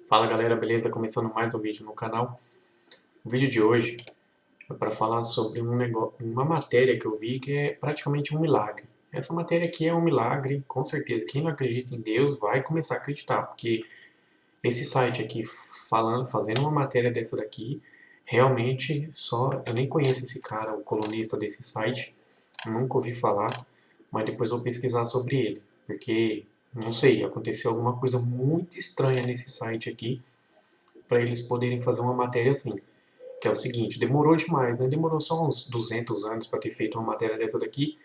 Fala galera, beleza? Começando mais um vídeo no canal. O vídeo de hoje é para falar sobre uma matéria que eu vi que é praticamente um milagre. Essa matéria aqui é um milagre, com certeza. Quem não acredita em Deus vai começar a acreditar, porque esse site aqui fazendo uma matéria dessa daqui, realmente eu nem conheço esse cara, o colunista desse site, nunca ouvi falar, mas depois vou pesquisar sobre ele, porque não sei, aconteceu alguma coisa muito estranha nesse site aqui para eles poderem fazer uma matéria assim. Que é o seguinte, demorou demais, né? Demorou só uns 200 anos para ter feito uma matéria dessa daqui,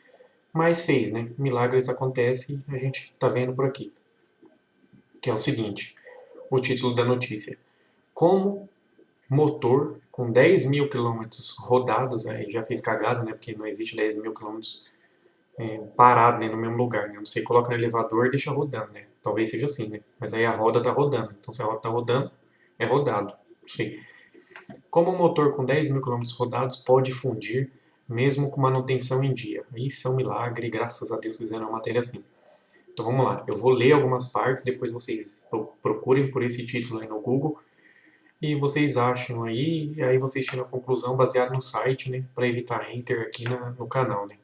mas fez, né? Milagres acontecem, a gente tá vendo por aqui. Que é o seguinte, o título da notícia. Como motor com 10 mil quilômetros rodados, aí já fez cagada, né? Porque não existe 10 mil quilômetros parado né, no mesmo lugar, né? Você coloca no elevador e deixa rodando, né? Talvez seja assim, né? Mas aí a roda tá rodando. Então se a roda tá rodando, é rodado. Não sei. Como um motor com 10 mil quilômetros rodados pode fundir mesmo com manutenção em dia? Isso é um milagre, graças a Deus fizeram uma matéria assim. Então vamos lá, eu vou ler algumas partes, depois vocês procurem por esse título aí no Google e vocês acham aí, e aí vocês tiram a conclusão baseada no site, né, para evitar hater aqui no canal, né.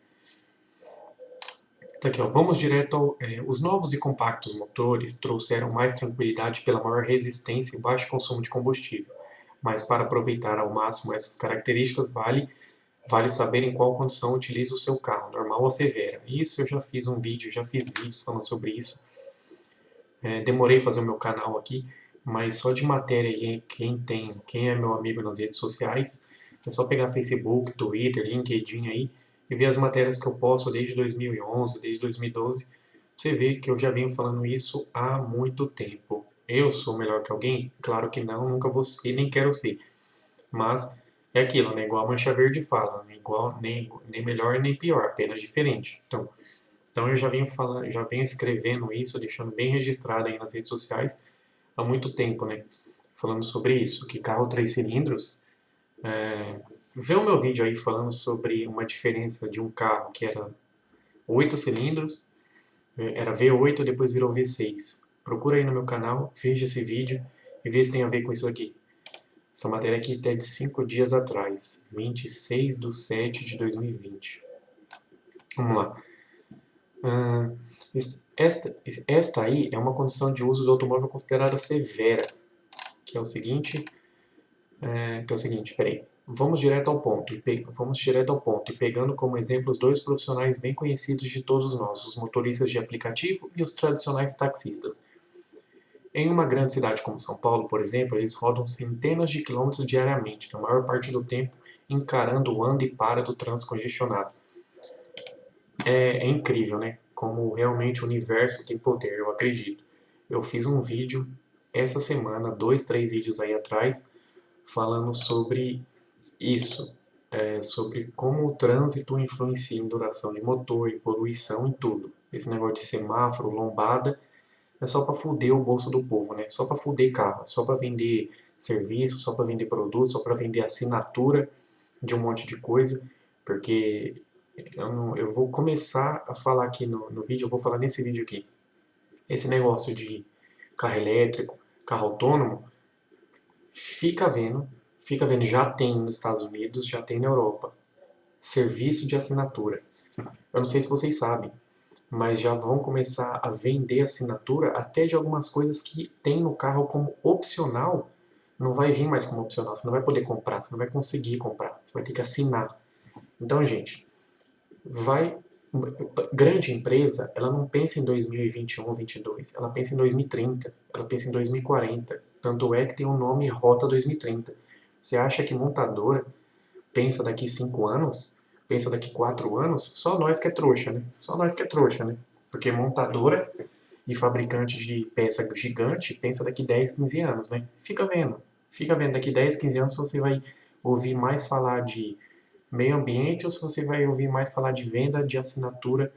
Tá aqui, ó, vamos direto os novos e compactos motores trouxeram mais tranquilidade pela maior resistência e baixo consumo de combustível. Mas para aproveitar ao máximo essas características, vale saber em qual condição utiliza o seu carro, normal ou severa. Isso eu já fiz um vídeo, já fiz vídeos falando sobre isso. Demorei a fazer o meu canal aqui, mas só de matéria, quem é meu amigo nas redes sociais, é só pegar Facebook, Twitter, LinkedIn aí e ver as matérias que eu posto desde 2011, desde 2012. Você vê que eu já venho falando isso há muito tempo. Eu sou melhor que alguém? Claro que não, nunca vou ser, nem quero ser. Mas é aquilo, né? Igual a Mancha Verde fala, né? Igual, nem melhor nem pior, apenas diferente. Então eu já venho falando, já venho escrevendo isso, deixando bem registrado aí nas redes sociais há muito tempo, né? Falando sobre isso, que carro 3 cilindros, vê o meu vídeo aí falando sobre uma diferença de um carro que era 8 cilindros, era V8, depois virou V6. Procura aí no meu canal, veja esse vídeo e vê se tem a ver com isso aqui. Essa matéria aqui é de 5 dias atrás, 26/7/2020. Vamos lá. Ah, esta aí é uma condição de uso do automóvel considerada severa, que é o seguinte, peraí, vamos direto ao ponto, e pegando como exemplo os dois profissionais bem conhecidos de todos nós, os motoristas de aplicativo e os tradicionais taxistas. Em uma grande cidade como São Paulo, por exemplo, eles rodam centenas de quilômetros diariamente, na maior parte do tempo encarando o anda e para do trânsito congestionado. É incrível, né? Como realmente o universo tem poder, eu acredito. Eu fiz um vídeo essa semana, 2, 3 vídeos aí atrás, falando sobre isso, sobre como o trânsito influencia em duração de motor, em poluição, em tudo. Esse negócio de semáforo, lombada, é só para fuder o bolso do povo, né? Só para fuder carro, só para vender serviço, só para vender produto, só para vender assinatura de um monte de coisa, porque eu vou começar a falar aqui no vídeo, eu vou falar nesse vídeo aqui. Esse negócio de carro elétrico, carro autônomo, fica vendo, já tem nos Estados Unidos, já tem na Europa. Serviço de assinatura. Eu não sei se vocês sabem, mas já vão começar a vender assinatura até de algumas coisas que tem no carro como opcional. Não vai vir mais como opcional, você não vai poder comprar, você não vai conseguir comprar, você vai ter que assinar. Então, gente, vai grande empresa, ela não pensa em 2021, 22, ela pensa em 2030, ela pensa em 2040. Tanto é que tem o nome Rota 2030. Você acha que montadora pensa daqui 5 anos? Pensa daqui 4 anos? Só nós que é trouxa, né? Só nós que é trouxa, né? Porque montadora e fabricante de peça gigante pensa daqui 10, 15 anos, né? Fica vendo. Fica vendo, daqui 10, 15 anos você vai ouvir mais falar de meio ambiente ou se você vai ouvir mais falar de venda, de assinatura,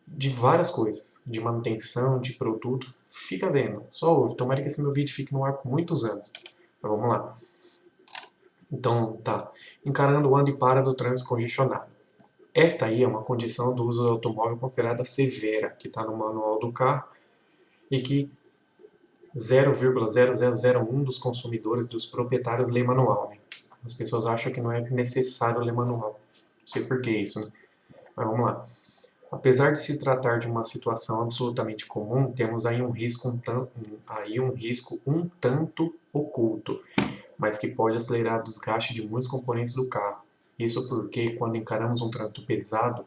de várias coisas, de manutenção, de produto. Fica vendo, só ouve. Tomara que esse meu vídeo fique no ar por muitos anos. Mas vamos lá. Então, tá. Encarando o anda e para do trânsito congestionado. Esta aí é uma condição do uso do automóvel considerada severa, que está no manual do carro e que 0,0001 dos consumidores, dos proprietários lê manual, né? As pessoas acham que não é necessário ler manual. Não sei por que isso, né? Mas vamos lá. Apesar de se tratar de uma situação absolutamente comum, temos aí um risco um tanto oculto, mas que pode acelerar o desgaste de muitos componentes do carro. Isso porque, quando encaramos um trânsito pesado,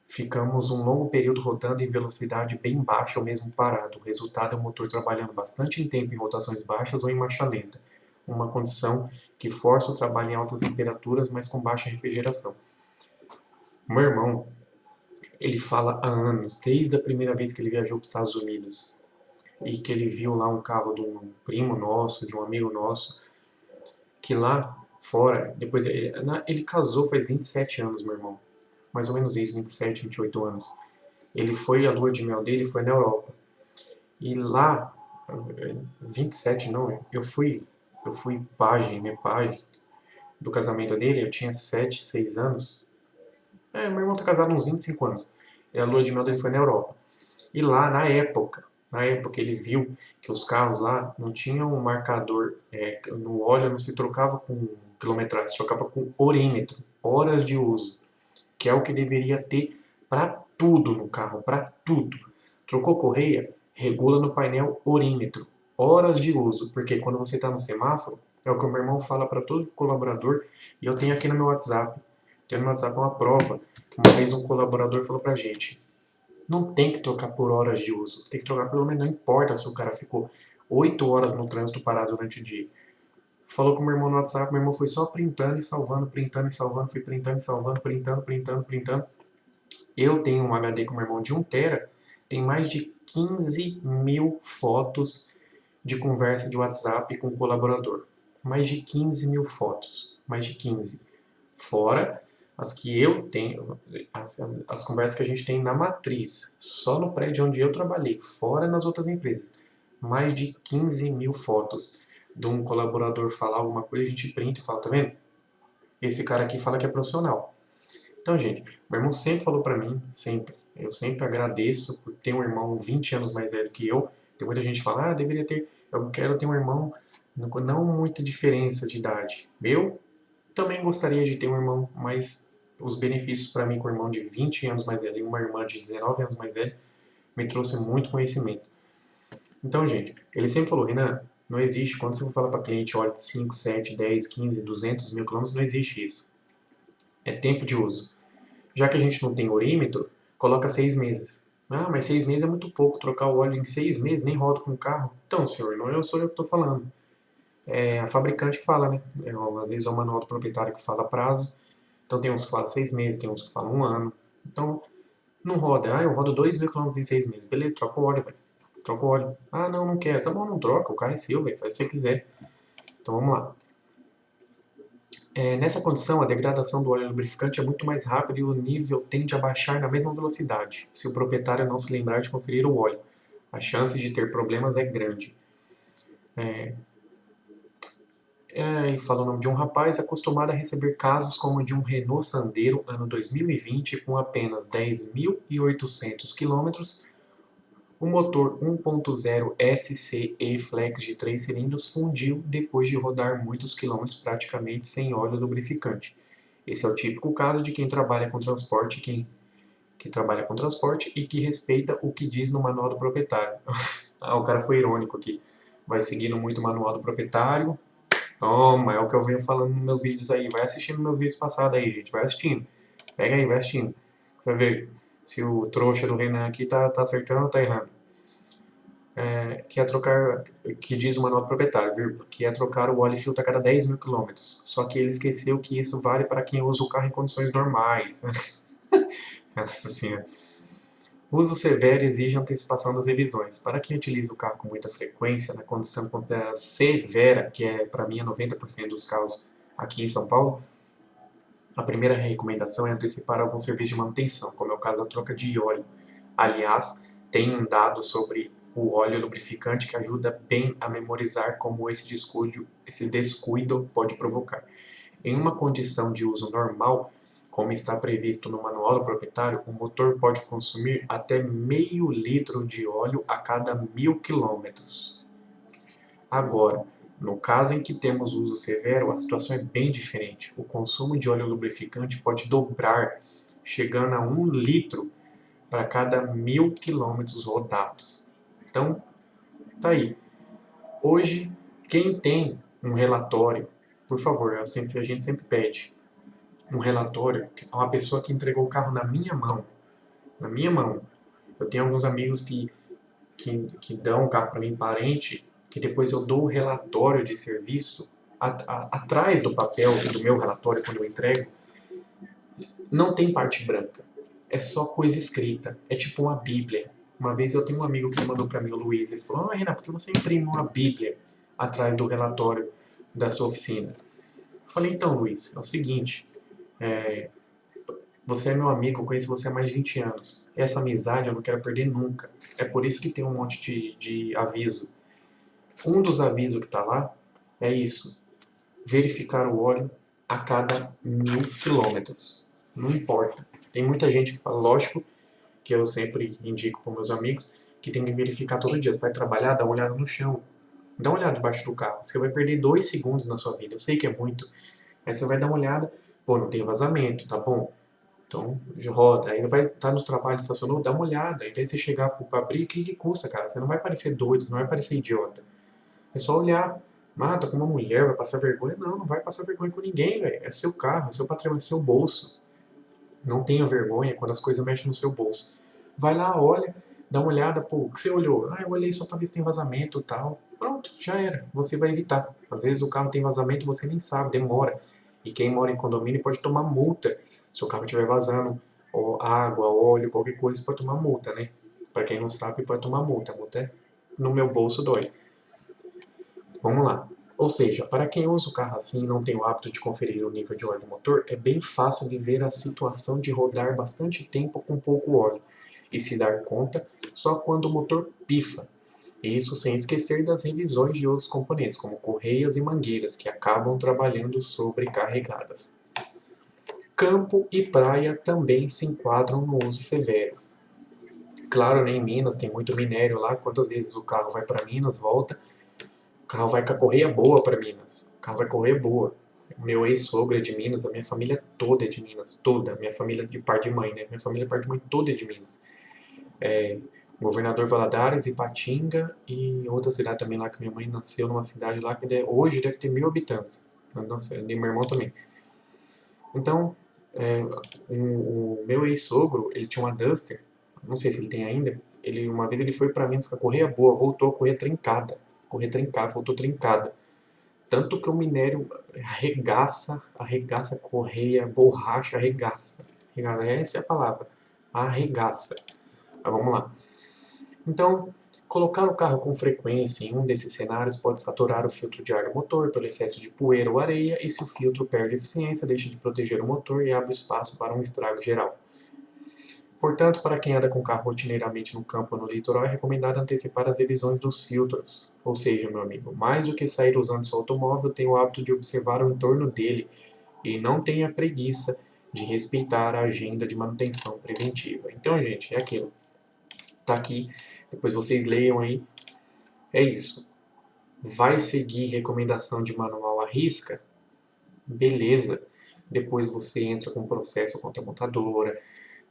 ficamos um longo período rodando em velocidade bem baixa ou mesmo parado. O resultado é o motor trabalhando bastante tempo em rotações baixas ou em marcha lenta, uma condição que força o trabalho em altas temperaturas, mas com baixa refrigeração. Meu irmão, ele fala há anos, desde a primeira vez que ele viajou para os Estados Unidos, e que ele viu lá um carro de um primo nosso, de um amigo nosso, que lá fora, depois ele casou faz 27 anos, meu irmão. Mais ou menos isso, 27, 28 anos. Ele foi, a lua de mel dele foi na Europa. E lá, 27 não, eu fui pajem do casamento dele, eu tinha 7, 6 anos. Meu irmão tá casado há uns 25 anos. E a lua de mel dele foi na Europa. E lá, na época ele viu que os carros lá não tinham um marcador, no óleo não se trocava com quilometragem, se trocava com orímetro, horas de uso, que é o que deveria ter para tudo no carro, para tudo. Trocou correia, regula no painel orímetro, horas de uso, porque quando você está no semáforo, é o que o meu irmão fala para todo colaborador, e eu tenho aqui no meu WhatsApp. Tenho no meu WhatsApp uma prova que uma vez um colaborador falou pra gente: não tem que trocar por horas de uso, tem que trocar pelo menos, não importa se o cara ficou 8 horas no trânsito parado durante o dia. Falou com o meu irmão no WhatsApp, meu irmão foi só printando e salvando, foi printando e salvando, printando, printando, printando. Eu tenho um HD com o meu irmão de 1 TB, tem mais de 15 mil fotos de conversa de WhatsApp com o colaborador. Mais de 15 mil fotos, mais de 15. Fora as que eu tenho, as conversas que a gente tem na matriz, só no prédio onde eu trabalhei, fora nas outras empresas. Mais de 15 mil fotos de um colaborador falar alguma coisa, a gente printa e fala, tá vendo? Esse cara aqui fala que é profissional. Então, gente, meu irmão sempre falou pra mim, sempre, eu sempre agradeço por ter um irmão 20 anos mais velho que eu. Tem muita gente que fala, deveria ter, eu quero ter um irmão, não muita diferença de idade. Eu também gostaria de ter um irmão, mas os benefícios para mim com um irmão de 20 anos mais velho e uma irmã de 19 anos mais velha me trouxe muito conhecimento. Então, gente, ele sempre falou, Renan, não existe, quando você for falar para cliente, olha, 5, 7, 10, 15, 200 mil quilômetros, não existe isso. É tempo de uso. Já que a gente não tem orímetro, coloca 6 meses. Ah, mas 6 meses é muito pouco, trocar o óleo em 6 meses, nem rodo com o carro. Então, senhor, não sou eu que estou falando. É a fabricante que fala, né? Às vezes é o manual do proprietário que fala prazo. Então tem uns que falam 6 meses, tem uns que falam 1 ano. Então não roda. Eu rodo 2.000 quilômetros em 6 meses. Beleza, troca o óleo, velho. Troca o óleo. Não, não quero. Tá bom, não troca. O carro é seu, velho. Faz o que você quiser. Então vamos lá. Nessa condição, a degradação do óleo lubrificante é muito mais rápida e o nível tende a baixar na mesma velocidade, se o proprietário não se lembrar de conferir o óleo. A chance de ter problemas é grande. E fala o nome de um rapaz acostumado a receber casos como o de um Renault Sandero ano 2020 com apenas 10.800 quilômetros, o motor 1.0 SCE Flex de 3 cilindros fundiu depois de rodar muitos quilômetros praticamente sem óleo lubrificante. Esse é o típico caso de quem trabalha com transporte, que trabalha com transporte e que respeita o que diz no manual do proprietário. O cara foi irônico aqui. Vai seguindo muito o manual do proprietário. Toma, é o que eu venho falando nos meus vídeos aí. Vai assistindo meus vídeos passados aí, gente. Vai assistindo. Pega aí, vai assistindo. Você vai ver se o trouxa do Renan aqui tá acertando ou tá errando. Que é trocar, que diz o manual do proprietário, vírgula, que é trocar o óleo e filtro a cada 10.000 quilômetros. Só que ele esqueceu que isso vale para quem usa o carro em condições normais. Nossa senhora. Uso severo exige antecipação das revisões. Para quem utiliza o carro com muita frequência, na condição considerada severa, que para mim é 90% dos carros aqui em São Paulo, a primeira recomendação é antecipar algum serviço de manutenção, como é o caso da troca de óleo. Aliás, tem um dado sobre o óleo lubrificante que ajuda bem a memorizar como esse descuido pode provocar. Em uma condição de uso normal, como está previsto no manual do proprietário, o motor pode consumir até meio litro de óleo a cada 1.000 quilômetros. Agora, no caso em que temos uso severo, a situação é bem diferente. O consumo de óleo lubrificante pode dobrar, chegando a 1 litro para cada 1.000 quilômetros rodados. Então, tá aí. Hoje, quem tem um relatório, por favor, a gente sempre pede um relatório a uma pessoa que entregou o carro na minha mão. Eu tenho alguns amigos que dão o carro para mim, parente, que depois eu dou o relatório de serviço atrás do papel do meu relatório quando eu entrego, não tem parte branca. É só coisa escrita. É tipo uma bíblia. Uma vez eu tenho um amigo que mandou para mim, o Luiz, ele falou: Renan, por que você imprime uma bíblia atrás do relatório da sua oficina? Eu falei: então, Luiz, é o seguinte, é, você é meu amigo, eu conheço você há mais de 20 anos. Essa amizade eu não quero perder nunca. É por isso que tem um monte de aviso. Um dos avisos que está lá é isso: verificar o óleo a cada 1.000 quilômetros. Não importa. Tem muita gente que fala, lógico, que eu sempre indico para meus amigos, que tem que verificar todo dia. Você vai trabalhar, dá uma olhada no chão. Dá uma olhada debaixo do carro. Você vai perder 2 segundos na sua vida. Eu sei que é muito. Aí você vai dar uma olhada, pô, não tem vazamento, tá bom? Então, roda. Aí vai estar no trabalho, estacionou, dá uma olhada. Aí, você chegar para abrir, o que custa, cara? Você não vai parecer doido, você não vai parecer idiota. É só olhar. Ah, tô com uma mulher, vai passar vergonha. Não, não vai passar vergonha com ninguém, velho. É seu carro, é seu patrimônio, é seu bolso. Não tenha vergonha quando as coisas mexem no seu bolso. Vai lá, olha, dá uma olhada, pô, o que você olhou? Ah, eu olhei só pra ver se tem vazamento e tal. Pronto, já era. Você vai evitar. Às vezes o carro tem vazamento e você nem sabe, demora. E quem mora em condomínio pode tomar multa. Se o carro estiver vazando ou água, óleo, qualquer coisa, pode tomar multa, né? Pra quem não sabe, pode tomar multa. A multa é no meu bolso dói. Vamos lá. Ou seja, para quem usa o carro assim e não tem o hábito de conferir o nível de óleo do motor, é bem fácil viver a situação de rodar bastante tempo com pouco óleo e se dar conta só quando o motor pifa. E isso sem esquecer das revisões de outros componentes, como correias e mangueiras, que acabam trabalhando sobrecarregadas. Campo e praia também se enquadram no uso severo. Claro, né, em Minas tem muito minério lá, quantas vezes o carro vai para Minas, volta, o carro vai com a correia boa para Minas. O carro vai correr boa. Meu ex-sogro é de Minas, a minha família toda é de Minas. Toda. Minha família de par de mãe, né? Minha família de par de mãe toda é de Minas. É, Governador Valadares, Ipatinga e outra cidade também lá que minha mãe nasceu numa cidade lá que hoje deve ter 1.000 habitantes. Nossa, e meu irmão também. Então, é, o meu ex-sogro, ele tinha uma Duster, não sei se ele tem ainda. Uma vez ele foi para Minas com a correia boa, voltou a correia trincada. Correia trincada, voltou trincada. Tanto que o minério arregaça a correia, borracha, arregaça. Essa é a palavra, arregaça. Mas vamos lá. Então, colocar o carro com frequência em um desses cenários pode saturar o filtro de ar do motor pelo excesso de poeira ou areia, e se o filtro perde eficiência, deixa de proteger o motor e abre espaço para um estrago geral. Portanto, para quem anda com o carro rotineiramente no campo ou no litoral, é recomendado antecipar as revisões dos filtros. Ou seja, meu amigo, mais do que sair usando seu automóvel, tenha o hábito de observar o entorno dele e não tenha preguiça de respeitar a agenda de manutenção preventiva. Então, gente, é aquilo. Tá aqui, depois vocês leiam aí. É isso. Vai seguir recomendação de manual à risca? Beleza. Depois você entra com processo contra a montadora,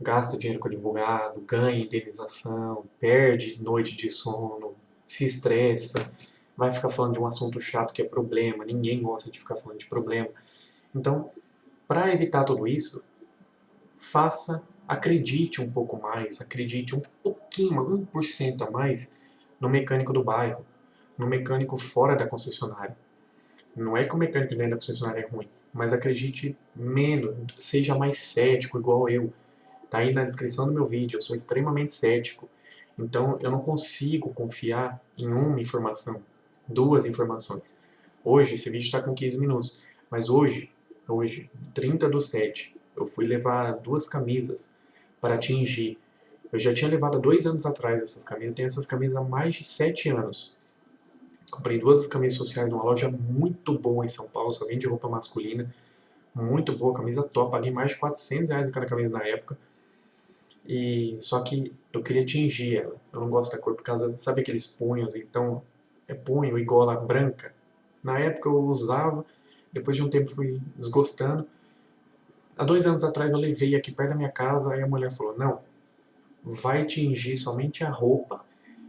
gasta dinheiro com advogado, ganha indenização, perde noite de sono, se estressa, vai ficar falando de um assunto chato que é problema, ninguém gosta de ficar falando de problema. Então, para evitar tudo isso, acredite um pouco mais, acredite um pouquinho, 1% a mais no mecânico do bairro, no mecânico fora da concessionária. Não é que o mecânico dentro da concessionária é ruim, mas acredite menos, seja mais cético, igual eu. Tá aí na descrição do meu vídeo, eu sou extremamente cético. Então eu não consigo confiar em uma informação, duas informações. Hoje, esse vídeo está com 15 minutos, mas hoje, 30/7, eu fui levar 2 camisas para atingir. Eu já tinha levado há 2 anos atrás essas camisas, eu tenho essas camisas há mais de 7 anos. Comprei 2 camisas sociais numa loja muito boa em São Paulo, só vende roupa masculina. Muito boa, camisa top. Paguei mais de R$ 400 em cada camisa na época. Só que eu queria tingir ela. Eu não gosto da cor por causa, sabe aqueles punhos? Então é punho e gola branca. Na época eu usava, depois de um tempo fui desgostando. Há 2 anos atrás eu levei aqui perto da minha casa, aí a mulher falou, não, vai tingir somente a roupa,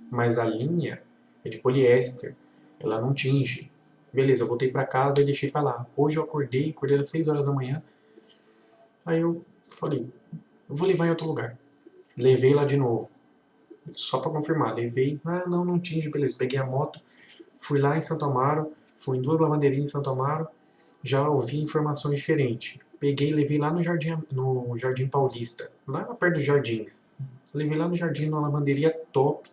mas a linha é de poliéster, ela não tinge. Beleza, eu voltei pra casa e deixei pra lá. Hoje eu acordei às 6 horas da manhã, aí eu falei, eu vou levar em outro lugar. Levei lá de novo, só pra confirmar, levei, não, não tinge, beleza. Peguei a moto, fui lá em Santo Amaro, fui em 2 lavanderias em Santo Amaro, já ouvi informações diferentes. Peguei e levei lá no Jardim Paulista, lá perto dos Jardins. Levei lá no Jardim, numa lavanderia top,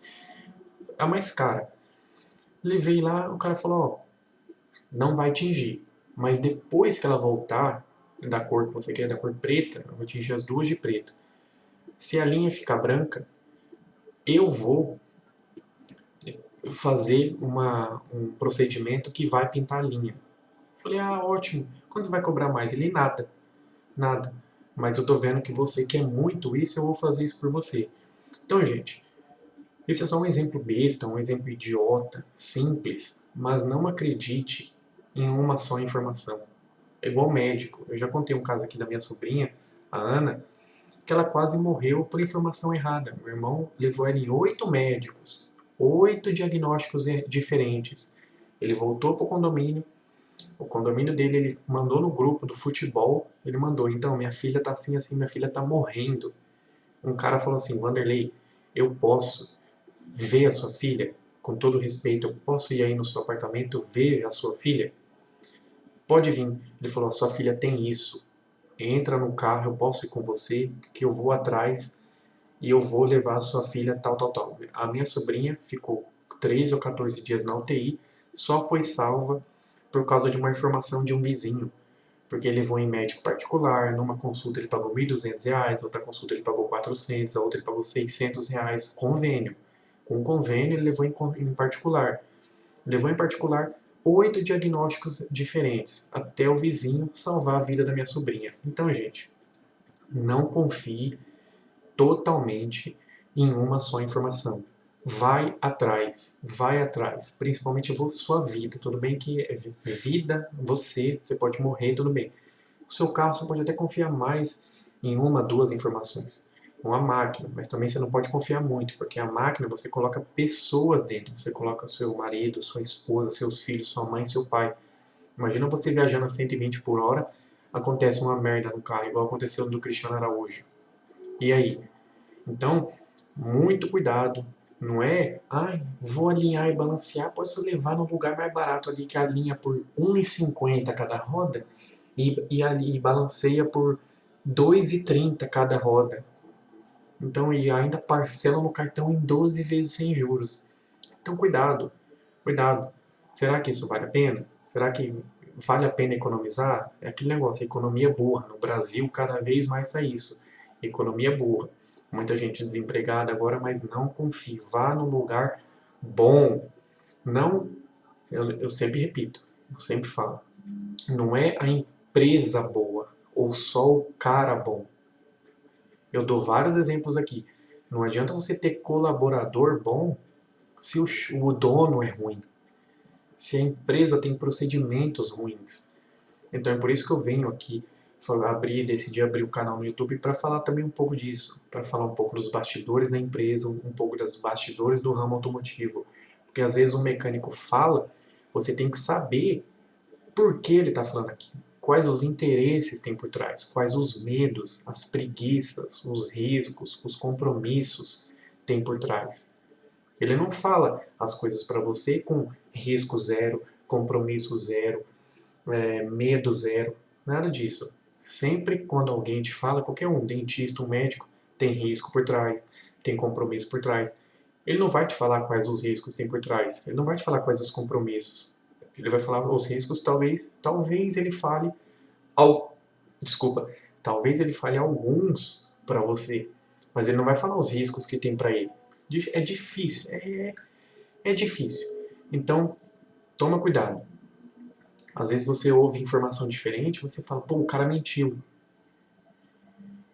a mais cara. Levei lá, o cara falou, ó, não vai tingir. Mas depois que ela voltar, da cor que você quer, da cor preta, eu vou tingir as duas de preto. Se a linha ficar branca, eu vou fazer um procedimento que vai pintar a linha. Falei, ótimo. Quando você vai cobrar mais? Ele, nada, nada. Mas eu tô vendo que você quer muito isso, eu vou fazer isso por você. Então, gente, esse é só um exemplo besta, um exemplo idiota, simples, mas não acredite em uma só informação. É igual médico. Eu já contei um caso aqui da minha sobrinha, a Ana, que ela quase morreu por informação errada. Meu irmão levou ela em 8 médicos, 8 diagnósticos diferentes. Ele voltou pro condomínio, o condomínio dele ele mandou no grupo do futebol, ele mandou, então, minha filha tá assim, assim, minha filha tá morrendo. Um cara falou assim, Vanderlei, eu posso ver a sua filha? Com todo respeito, eu posso ir aí no seu apartamento ver a sua filha? Pode vir. Ele falou, a sua filha tem isso. Entra no carro, eu posso ir com você, que eu vou atrás e eu vou levar a sua filha tal, tal, tal. A minha sobrinha ficou 13 ou 14 dias na UTI, só foi salva por causa de uma informação de um vizinho. Porque ele levou em médico particular, numa consulta ele pagou R$ 1.200, outra consulta ele pagou 400, a outra ele pagou R$ 600, convênio. Com o convênio ele levou em particular. Levou em particular 8 diagnósticos diferentes, até o vizinho salvar a vida da minha sobrinha. Então, gente, não confie totalmente em uma só informação. Vai atrás, principalmente sua vida. Tudo bem que vida, você pode morrer, tudo bem. O seu carro você pode até confiar mais em uma, duas informações. Uma máquina, mas também você não pode confiar muito, porque a máquina você coloca pessoas dentro. Você coloca seu marido, sua esposa, seus filhos, sua mãe, seu pai. Imagina você viajando a 120 por hora, acontece uma merda no carro, igual aconteceu no do Cristiano Araújo. E aí? Então, muito cuidado. Não é, vou alinhar e balancear, posso levar num lugar mais barato ali que alinha por R$ 1,50 cada roda e balanceia por R$ 2,30 cada roda. Então, e ainda parcela no cartão em 12 vezes sem juros. Então, cuidado, cuidado. Será que isso vale a pena? Será que vale a pena economizar? É aquele negócio, economia burra. No Brasil, cada vez mais é isso. Economia burra. Muita gente desempregada agora, mas não confie. Vá num lugar bom. Não, eu sempre repito, eu sempre falo. Não é a empresa boa ou só o cara bom. Eu dou vários exemplos aqui. Não adianta você ter colaborador bom se o dono é ruim, se a empresa tem procedimentos ruins. Então é por isso que eu venho aqui decidi abrir o canal no YouTube para falar também um pouco disso, para falar um pouco dos bastidores da empresa, um pouco dos bastidores do ramo automotivo. Porque às vezes um mecânico fala, você tem que saber por que ele está falando aqui, quais os interesses tem por trás, quais os medos, as preguiças, os riscos, os compromissos tem por trás. Ele não fala as coisas para você com risco zero, compromisso zero, medo zero, nada disso. Sempre quando alguém te fala, qualquer um, dentista, um médico, tem risco por trás, tem compromisso por trás. Ele não vai te falar quais os riscos tem por trás, ele não vai te falar quais os compromissos. Ele vai falar os riscos, talvez ele fale, ao, desculpa, talvez ele fale alguns para você, mas ele não vai falar os riscos que tem para ele. É difícil, é difícil. Então, toma cuidado. Às vezes você ouve informação diferente, você fala, pô, o cara mentiu.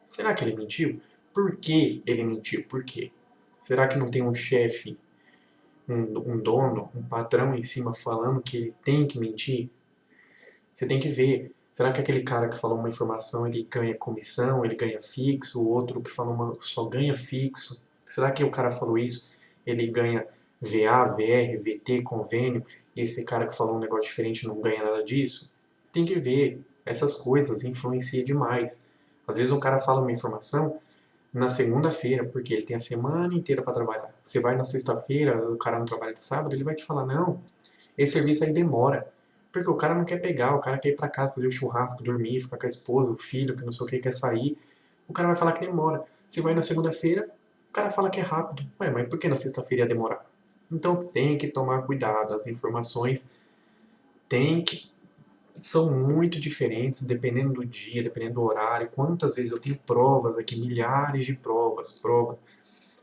Será que ele mentiu? Por que ele mentiu? Por quê? Será que não tem um chefe um dono, um patrão em cima falando que ele tem que mentir, você tem que ver. Será que aquele cara que falou uma informação, ele ganha comissão, ele ganha fixo, o outro que falou só ganha fixo? Será que o cara falou isso, ele ganha VA, VR, VT, convênio, e esse cara que falou um negócio diferente não ganha nada disso? Tem que ver. Essas coisas influenciam demais. Às vezes o cara fala uma informação na segunda-feira, porque ele tem a semana inteira para trabalhar. Você vai na sexta-feira, o cara não trabalha de sábado, ele vai te falar, não, esse serviço aí demora. Porque o cara não quer pegar, o cara quer ir pra casa, fazer o churrasco, dormir, ficar com a esposa, o filho, que não sei o que, quer sair. O cara vai falar que demora. Você vai na segunda-feira, o cara fala que é rápido. Ué, mas por que na sexta-feira ia demorar? Então tem que tomar cuidado, as informações tem que são muito diferentes dependendo do dia, dependendo do horário. Quantas vezes eu tenho provas aqui, milhares de provas,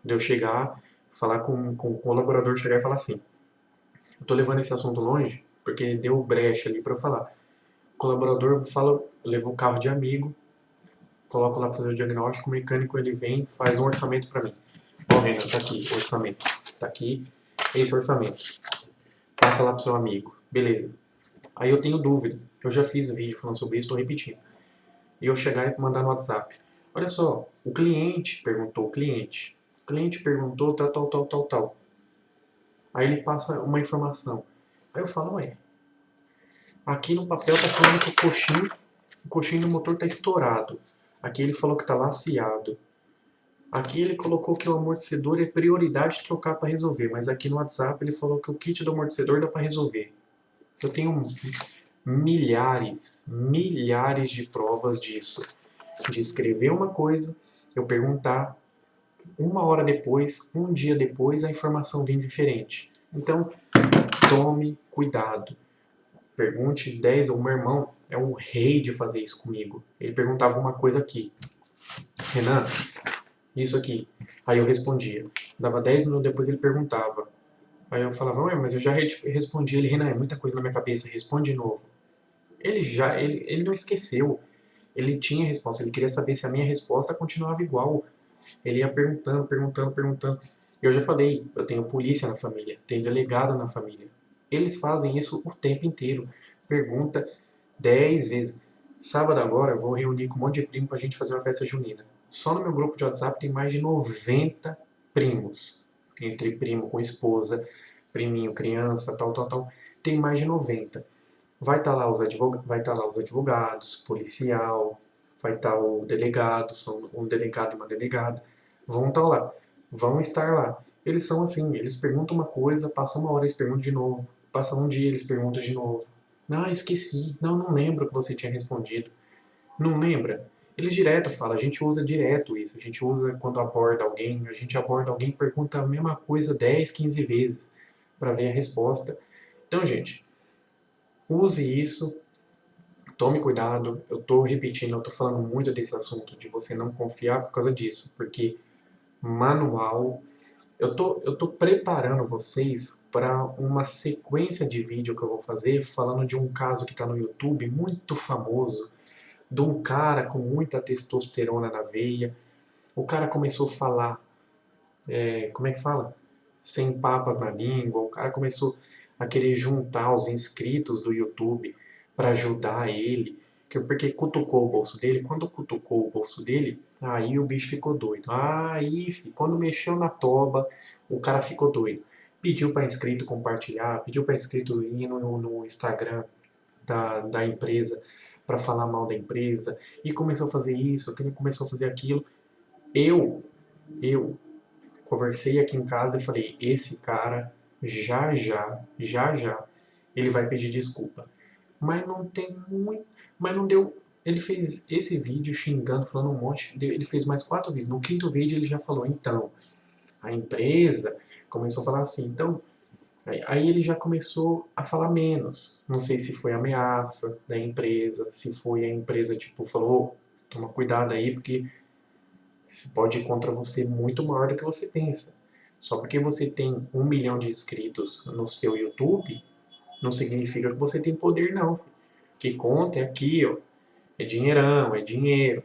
de eu chegar, falar com o colaborador, chegar e falar assim, eu tô levando esse assunto longe, porque deu brecha ali para eu falar. O colaborador fala, leva o carro de amigo, coloco lá para fazer o diagnóstico, o mecânico ele vem, faz um orçamento para mim. Ó, Renan, tá aqui, orçamento. Tá aqui, esse orçamento. Passa lá pro seu amigo. Beleza. Aí eu tenho dúvida. Eu já fiz vídeo falando sobre isso, estou repetindo. E eu chegar e mandar no WhatsApp. Olha só, o cliente perguntou, o cliente. O cliente perguntou tal. Aí ele passa uma informação. Aí eu falo, ué, aqui no papel tá falando que o coxinho do motor tá estourado. Aqui ele falou que tá laceado. Aqui ele colocou que o amortecedor é prioridade de trocar para resolver, mas aqui no WhatsApp ele falou que o kit do amortecedor dá para resolver. Eu tenho milhares de provas disso. De escrever uma coisa, eu perguntar, uma hora depois, um dia depois, a informação vem diferente. Então, tome cuidado. Pergunte 10, o meu irmão é um rei de fazer isso comigo. Ele perguntava uma coisa aqui, Renan, isso aqui. Aí eu respondia. Dava 10 minutos depois ele perguntava. Aí eu falava, ué, mas eu já respondi. Ele, Renan, é muita coisa na minha cabeça, responde de novo. Ele não esqueceu. Ele tinha resposta, ele queria saber se a minha resposta continuava igual. Ele ia perguntando. Eu já falei, eu tenho polícia na família, tenho delegado na família. Eles fazem isso o tempo inteiro. Pergunta 10 vezes. Sábado agora eu vou reunir com um monte de primo pra gente fazer uma festa junina. Só no meu grupo de WhatsApp tem mais de 90 primos. Entre primo com esposa, priminho, criança, tal. Tem mais de 90. Vai estar lá os advogados, policial, vai estar o delegado, são um delegado e uma delegada, vão estar lá, vão estar lá. Eles são assim, eles perguntam uma coisa, passa uma hora eles perguntam de novo, passa um dia eles perguntam de novo. Ah, esqueci, não lembro que você tinha respondido. Não lembra? Eles direto falam, a gente usa direto isso, a gente usa quando aborda alguém, a gente aborda alguém e pergunta a mesma coisa 10, 15 vezes para ver a resposta. Então, gente, use isso, tome cuidado. Eu tô repetindo, eu tô falando muito desse assunto de você não confiar por causa disso, porque manual, eu tô preparando vocês para uma sequência de vídeo que eu vou fazer falando de um caso que está no YouTube muito famoso, de um cara com muita testosterona na veia. O cara começou a falar, como é que fala? Sem papas na língua. O cara começou a querer juntar os inscritos do YouTube para ajudar ele, porque cutucou o bolso dele. Quando cutucou o bolso dele, aí o bicho ficou doido. Aí, quando mexeu na toba, o cara ficou doido. Pediu para inscrito compartilhar, pediu para inscrito ir no Instagram da empresa para falar mal da empresa, e começou a fazer isso, começou a fazer aquilo. Eu, eu conversei aqui em casa e falei, esse cara já, ele vai pedir desculpa. Mas não tem muito, mas não deu. Ele fez esse vídeo xingando, falando um monte, ele fez mais 4 vídeos. No quinto vídeo ele já falou, então, a empresa começou a falar assim, então, aí ele já começou a falar menos. Não sei se foi ameaça da empresa, se foi a empresa, tipo, falou, toma cuidado aí, porque se pode ir contra você muito maior do que você pensa. Só porque você tem 1 milhão de inscritos no seu YouTube, não significa que você tem poder, não. Filho. O que conta é aqui, ó. É dinheirão, é dinheiro.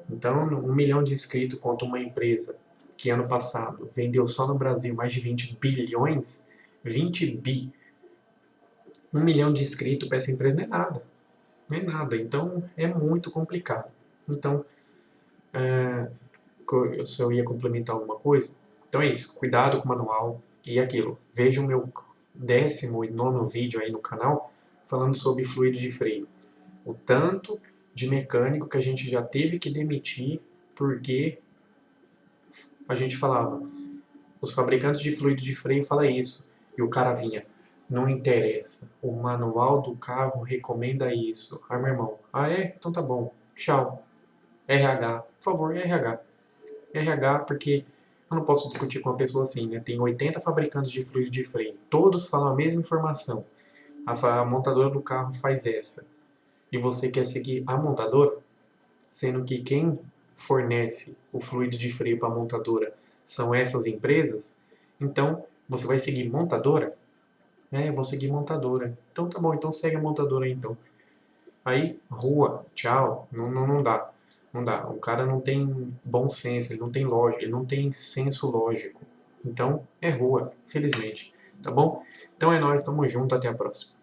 Então, 1 milhão de inscritos contra uma empresa que ano passado vendeu só no Brasil mais de 20 bilhões, 20 bi. 1 milhão de inscritos para essa empresa não é nada. Não é nada. Então, é muito complicado. Então, se eu ia complementar alguma coisa, então é isso. Cuidado com o manual e aquilo. Veja o meu 19º vídeo aí no canal falando sobre fluido de freio. O tanto de mecânico que a gente já teve que demitir porque a gente falava, os fabricantes de fluido de freio falam isso. E o cara vinha, não interessa, o manual do carro recomenda isso. Ai, meu irmão, ah é? Então tá bom, tchau. RH, por favor, RH. RH, porque eu não posso discutir com uma pessoa assim, né? Tem 80 fabricantes de fluido de freio, todos falam a mesma informação. A montadora do carro faz essa. E você quer seguir a montadora? Sendo que quem fornece o fluido de freio para a montadora são essas empresas, então você vai seguir montadora? É, vou seguir montadora. Então tá bom, então segue a montadora aí, então. Aí, rua, tchau, não dá. Não dá. O cara não tem bom senso, ele não tem lógica, ele não tem senso lógico. Então, é rua, felizmente. Tá bom? Então é nóis, tamo junto, até a próxima.